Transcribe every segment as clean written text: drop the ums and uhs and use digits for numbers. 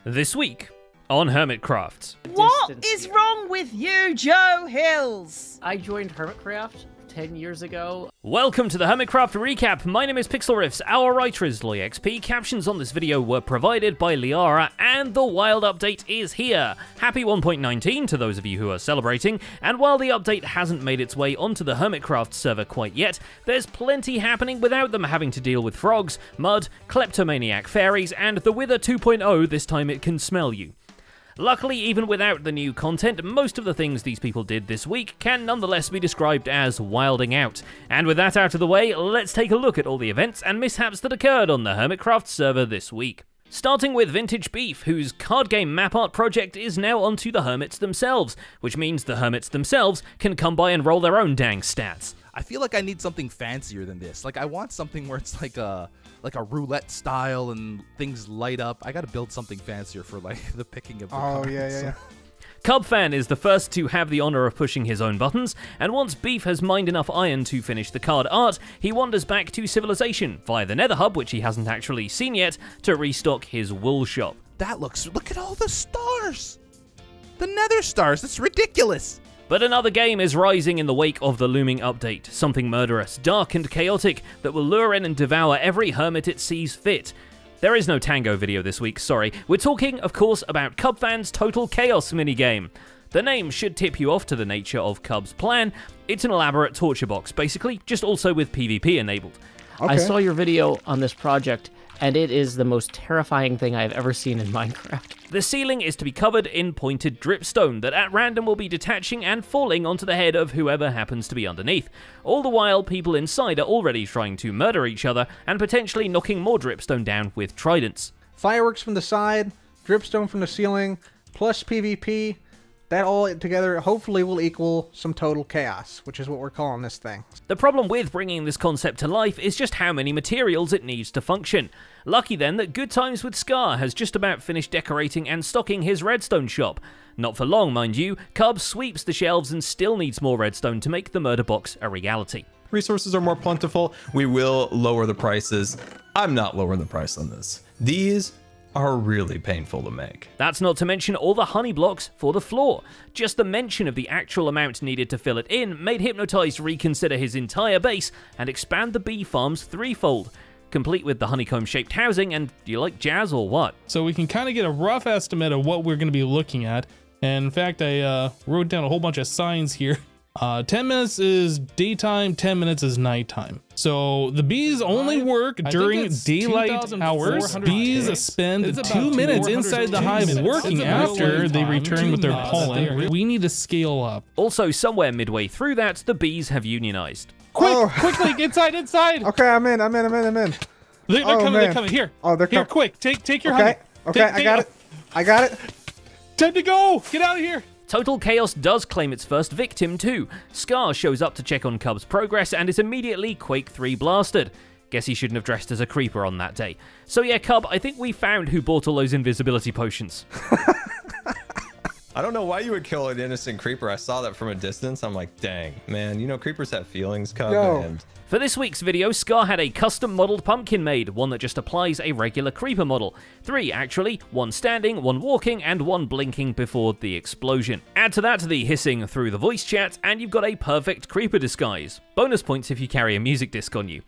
This week on Hermitcraft. What is wrong with you, Joe Hills? I joined Hermitcraft 10 years ago. Welcome to the Hermitcraft recap. My name is PixelRiffs. Our writer is LoyXP. Captions on this video were provided by Liara, and the wild update is here. Happy 1.19 to those of you who are celebrating, and while the update hasn't made its way onto the Hermitcraft server quite yet, there's plenty happening without them having to deal with frogs, mud, kleptomaniac fairies, and the Wither 2.0 this time it can smell you. Luckily, even without the new content, most of the things these people did this week can nonetheless be described as wilding out. And with that out of the way, let's take a look at all the events and mishaps that occurred on the Hermitcraft server this week. Starting with VintageBeef, whose card game map art project is now onto the hermits themselves, which means the hermits themselves can come by and roll their own dang stats. I feel like I need something fancier than this. Like, I want something where it's like a roulette style and things light up. I gotta build something fancier for like the picking of the cards. Yeah. Cubfan is the first to have the honor of pushing his own buttons, and once Beef has mined enough iron to finish the card art, he wanders back to Civilization via the Nether Hub, which he hasn't actually seen yet, to restock his wool shop. Look at all the stars! The Nether stars, that's ridiculous! But another game is rising in the wake of the looming update, something murderous, dark and chaotic that will lure in and devour every hermit it sees fit. There is no Tango video this week, sorry. We're talking, of course, about Cubfan's Total Chaos minigame. The name should tip you off to the nature of Cub's plan. It's an elaborate torture box, basically, just also with PvP enabled. Okay. I saw your video on this project, and it is the most terrifying thing I've ever seen in Minecraft. The ceiling is to be covered in pointed dripstone that at random will be detaching and falling onto the head of whoever happens to be underneath. All the while, people inside are already trying to murder each other and potentially knocking more dripstone down with tridents. Fireworks from the side, dripstone from the ceiling, plus PvP. That all together hopefully will equal some total chaos, which is what we're calling this thing. The problem with bringing this concept to life is just how many materials it needs to function. Lucky then that GoodTimesWith Scar has just about finished decorating and stocking his redstone shop. Not for long, mind you, Cub sweeps the shelves and still needs more redstone to make the murder box a reality. Resources are more plentiful. We will lower the prices. I'm not lowering the price on this. These are really painful to make. That's not to mention all the honey blocks for the floor. Just the mention of the actual amount needed to fill it in made Hypnotizd reconsider his entire base and expand the bee farms threefold, complete with the honeycomb-shaped housing. And do you like jazz or what? So we can kind of get a rough estimate of what we're going to be looking at. And in fact, I wrote down a whole bunch of signs here. 10 minutes is daytime, 10 minutes is nighttime. So the bees only work during daylight hours. Bees spend 2 minutes inside the hive working after they return with their pollen. We need to scale up. Also, somewhere midway through that, the bees have unionized. Quickly, inside! Okay, I'm in. They're coming, here. Oh, they're here, quick, take your honey. Okay, I got it. Time to go, get out of here. Total Chaos does claim its first victim too. Scar shows up to check on Cub's progress and is immediately Quake 3 blasted. Guess he shouldn't have dressed as a creeper on that day. So yeah, Cub, I think we found who bought all those invisibility potions. I don't know why you would kill an innocent creeper. I saw that from a distance. I'm like, dang, man, you know, creepers have feelings, Cub. And for this week's video, Scar had a custom modeled pumpkin made, one that just applies a regular creeper model. 3 actually, 1 standing, 1 walking, and 1 blinking before the explosion. Add to that the hissing through the voice chat, and you've got a perfect creeper disguise. Bonus points if you carry a music disc on you.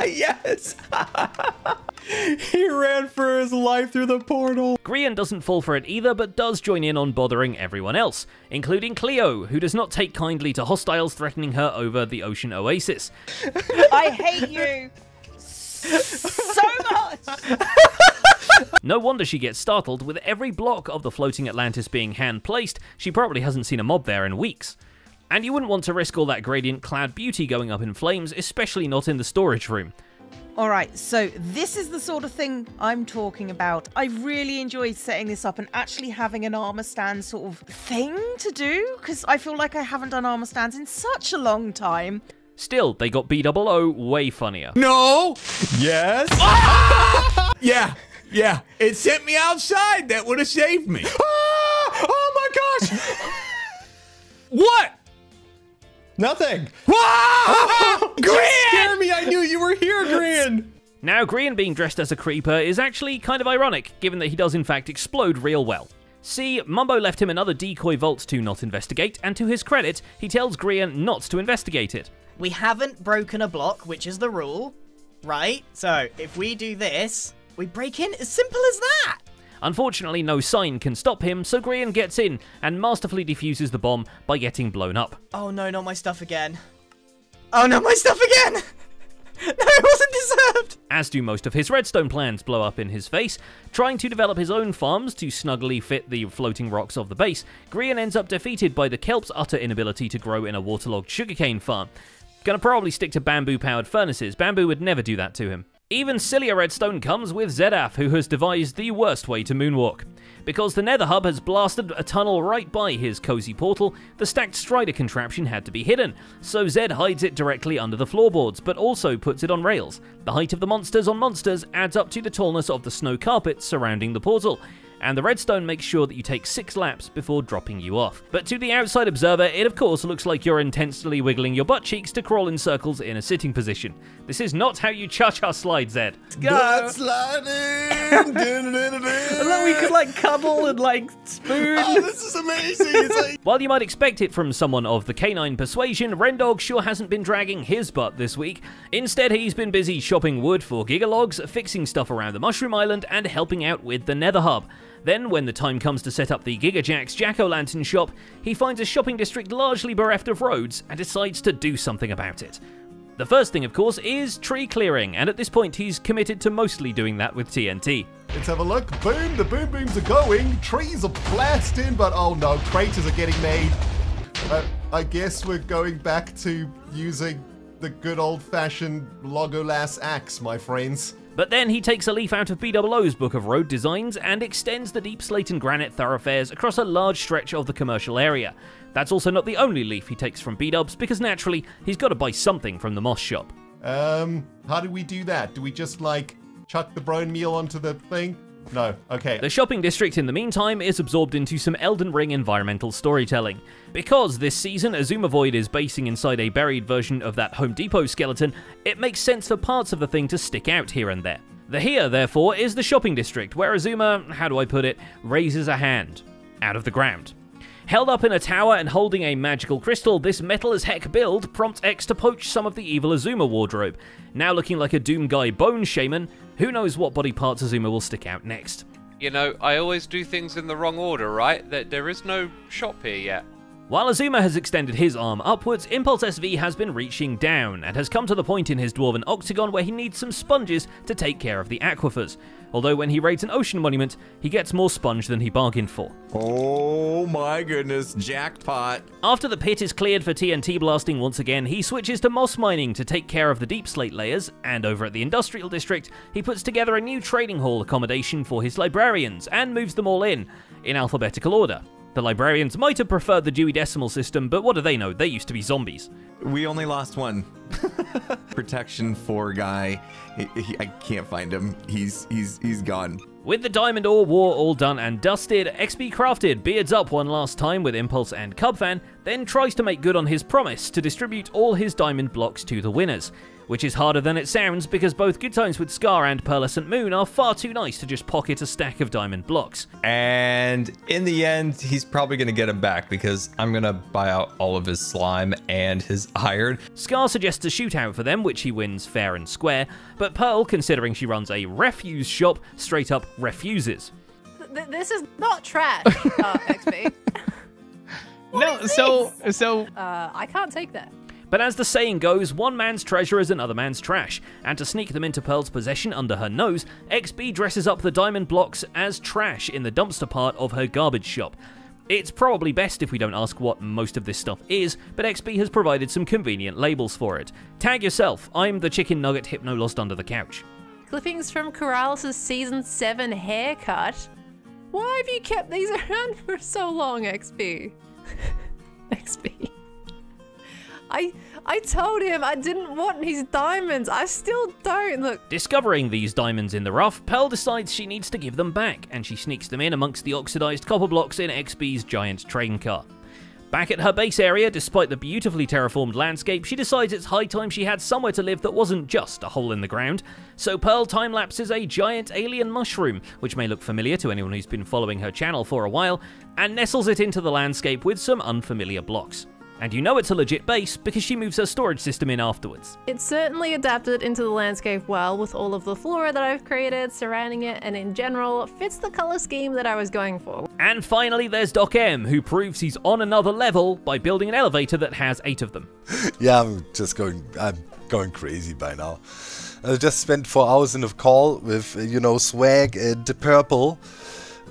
yes! He ran for his life through the portal. Grian doesn't fall for it either, but does join in on bothering everyone else, including Cleo, who does not take kindly to hostiles threatening her over the ocean oasis. I hate you so much! No wonder she gets startled. With every block of the floating Atlantis being hand-placed, she probably hasn't seen a mob there in weeks. And you wouldn't want to risk all that gradient-clad beauty going up in flames, especially not in the storage room. Alright, so this is the sort of thing I'm talking about. I really enjoyed setting this up and actually having an armor stand sort of thing to do, because I feel like I haven't done armor stands in such a long time. Still, they got B00 way funnier. No! Yes? Yeah. It sent me outside. That would have saved me. Oh my gosh! What? Nothing. Grian! Scare me! I knew you were here, Grian. Now, Grian being dressed as a creeper is actually kind of ironic, given that he does in fact explode real well. See, Mumbo left him another decoy vault to not investigate, and to his credit, he tells Grian not to investigate it. We haven't broken a block, which is the rule, right? So, if we do this, we break in, as simple as that! Unfortunately, no sign can stop him, so Grian gets in and masterfully defuses the bomb by getting blown up. Oh no, not my stuff again. Oh no, my stuff again! No, it wasn't deserved! As do most of his redstone plans blow up in his face. Trying to develop his own farms to snugly fit the floating rocks of the base, Grian ends up defeated by the kelp's utter inability to grow in a waterlogged sugarcane farm. Gonna probably stick to bamboo-powered furnaces. Bamboo would never do that to him. Even sillier redstone comes with Zedaph, who has devised the worst way to moonwalk. Because the Nether Hub has blasted a tunnel right by his cozy portal, the stacked Strider contraption had to be hidden, so Zed hides it directly under the floorboards, but also puts it on rails. The height of the monsters on monsters adds up to the tallness of the snow carpet surrounding the portal, and the redstone makes sure that you take 6 laps before dropping you off. But to the outside observer, it of course looks like you're intensely wiggling your butt cheeks to crawl in circles in a sitting position. This is not how you cha-cha slide, Zed. Butt sliding. And then we could like cuddle and like spoon. Oh, this is amazing. It's like... While you might expect it from someone of the canine persuasion, Rendog sure hasn't been dragging his butt this week. Instead, he's been busy shopping wood for gigalogs, fixing stuff around the Mushroom Island, and helping out with the Nether Hub. Then, when the time comes to set up the Gigajack's Jack-o'-lantern shop, he finds a shopping district largely bereft of roads and decides to do something about it. The first thing, of course, is tree clearing, and at this point he's committed to mostly doing that with TNT. Let's have a look. Boom, the boom booms are going. Trees are blasting, but oh no, craters are getting made. I guess we're going back to using the good old-fashioned Logolass axe, my friends. But then he takes a leaf out of BOO's book of road designs and extends the deep slate and granite thoroughfares across a large stretch of the commercial area. That's also not the only leaf he takes from B-Dubs, because naturally, he's got to buy something from the Moss shop. How do we do that? Do we just, like, chuck the brone meal onto the thing? No, okay. The shopping district, in the meantime, is absorbed into some Elden Ring environmental storytelling. Because this season, Azuma Void is basing inside a buried version of that Home Depot skeleton, it makes sense for parts of the thing to stick out here and there. The here, therefore, is the shopping district, where Azuma, how do I put it, raises a hand. Out of the ground. Held up in a tower and holding a magical crystal, this metal-as-heck build prompts X to poach some of the evil Azuma wardrobe. Now looking like a Doom Guy bone shaman, who knows what body parts Azuma will stick out next. You know, I always do things in the wrong order, right? There is no shop here yet. While Azuma has extended his arm upwards, ImpulseSV has been reaching down, and has come to the point in his Dwarven Octagon where he needs some sponges to take care of the aquifers. Although when he raids an ocean monument, he gets more sponge than he bargained for. Oh my goodness, jackpot. After the pit is cleared for TNT blasting once again, he switches to moss mining to take care of the deep slate layers, and over at the Industrial District, he puts together a new trading hall accommodation for his librarians, and moves them all in alphabetical order. The librarians might have preferred the Dewey Decimal System, but what do they know? They used to be zombies. We only lost one. Protection 4 guy. I can't find him. He's gone. With the Diamond Ore War all done and dusted, XBcrafted beards up one last time with Impulse and Cubfan, then tries to make good on his promise to distribute all his diamond blocks to the winners. Which is harder than it sounds, because both GoodTimesWith Scar and Pearlescent Moon are far too nice to just pocket a stack of diamond blocks. And in the end, he's probably going to get him back, because I'm going to buy out all of his slime and his iron. Scar suggests a shootout for them, which he wins fair and square, but Pearl, considering she runs a refuse shop, straight up refuses. This is not trash, XB. No, so I can't take that. But as the saying goes, one man's treasure is another man's trash, and to sneak them into Pearl's possession under her nose, XB dresses up the diamond blocks as trash in the dumpster part of her garbage shop. It's probably best if we don't ask what most of this stuff is, but XB has provided some convenient labels for it. Tag yourself, I'm the chicken nugget hypno lost under the couch. Clippings from Corrales' Season 7 haircut? Why have you kept these around for so long, XB? XB. I told him I didn't want his diamonds. I still don't. Look. Discovering these diamonds in the rough, Pearl decides she needs to give them back, and she sneaks them in amongst the oxidized copper blocks in XB's giant train car. Back at her base area, despite the beautifully terraformed landscape, she decides it's high time she had somewhere to live that wasn't just a hole in the ground. So Pearl time-lapses a giant alien mushroom, which may look familiar to anyone who's been following her channel for a while, and nestles it into the landscape with some unfamiliar blocks. And you know it's a legit base because she moves her storage system in afterwards. It certainly adapted into the landscape well with all of the flora that I've created surrounding it, and in general fits the color scheme that I was going for. And finally there's Doc M, who proves he's on another level by building an elevator that has 8 of them. Yeah, I'm going crazy by now. I just spent 4 hours in a call with, you know, Swag and Purple,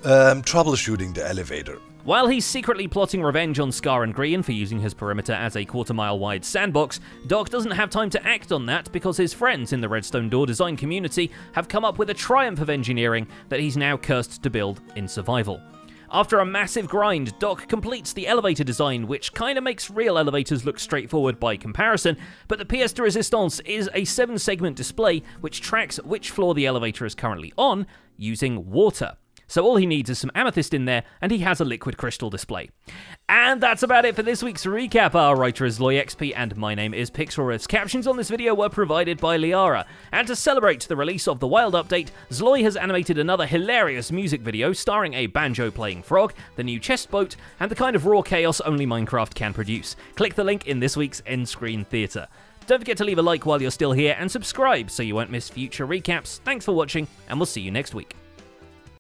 troubleshooting the elevator. While he's secretly plotting revenge on Scar and Grian for using his perimeter as a quarter-mile-wide sandbox, Doc doesn't have time to act on that because his friends in the Redstone Door design community have come up with a triumph of engineering that he's now cursed to build in survival. After a massive grind, Doc completes the elevator design, which kinda makes real elevators look straightforward by comparison, but the pièce de résistance is a 7-segment display which tracks which floor the elevator is currently on using water. So all he needs is some amethyst in there, and he has a liquid crystal display. And that's about it for this week's recap. Our writer is LoyXP, and my name is Pixelriffs. Captions on this video were provided by Liara. And to celebrate the release of the Wild Update, Zloy has animated another hilarious music video starring a banjo-playing frog, the new chest boat, and the kind of raw chaos only Minecraft can produce. Click the link in this week's end screen theatre. Don't forget to leave a like while you're still here, and subscribe so you won't miss future recaps. Thanks for watching, and we'll see you next week.